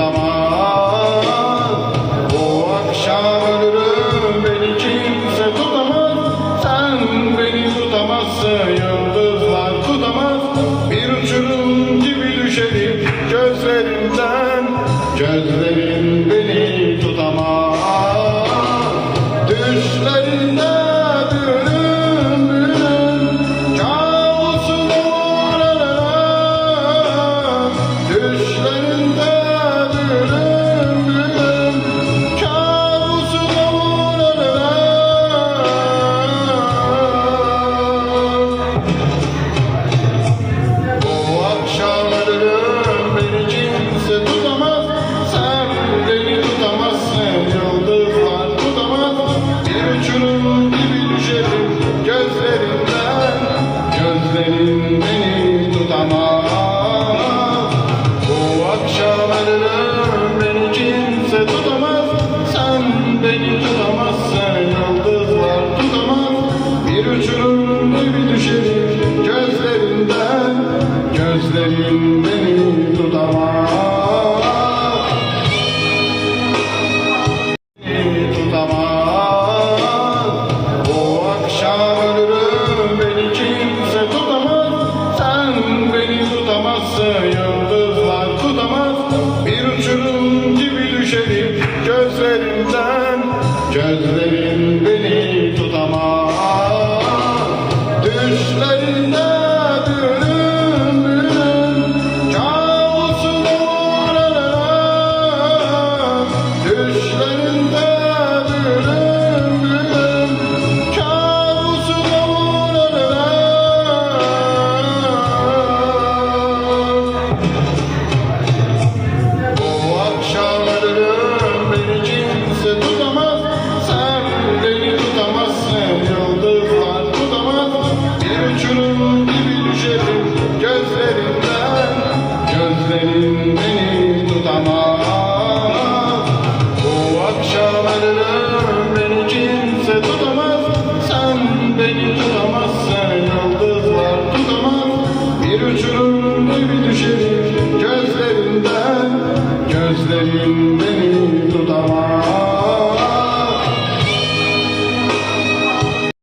tutamaz. Bu akşam ölürüm, beni kimse tutamaz. Sen beni tutamazsın, yıldızlar tutamaz. Bir uçurum gibi düşerim gözlerimden, gözlerin beni tutamaz. Düşlerinde büyürüm büyürüm, kabusun uğrarım. Düşlerinde büyürüm büyürüm, kabusun uğrarım. Bu akşam ölürüm, beni kimse tutamaz. Sen beni tutamazsın, yıldızlar tutamaz. Bir uçurum gibi düşerim gözlerinden, gözlerin beni tutamaz. Bu akşam ölürüm, beni kimse tutamaz. Sen beni tutamazsın, yıldızlar tutamaz. Bir uçurum gibi düşerim gözlerinden, gözlerin beni tutamaz. Tutamaz. Bu akşam ölürüm, beni kimse tutamaz. Sen beni tutamazsın, yıldızlar tutamaz. Bir uçurum gibi düşerim gözlerimden, gözlerin beni tutamaz. Düşlerinde büyürüm büyürüm, kabusun uğrarım. Düşlerinde büyürüm büyürüm, kabusun uğrarım. Bu akşam ölürüm, beni kimse tutamaz. Sen beni tutamazsın, yıldızlar tutamaz. Bir uçurum gibi düşerim gözlerinden, gözlerin beni tutamaz. Bu akşam ölürüm, beni kimse tutamaz. Sen beni tutamazsın, yıldızlar tutamaz. Bir uçurum gibi düşerim gözlerinden, gözlerin beni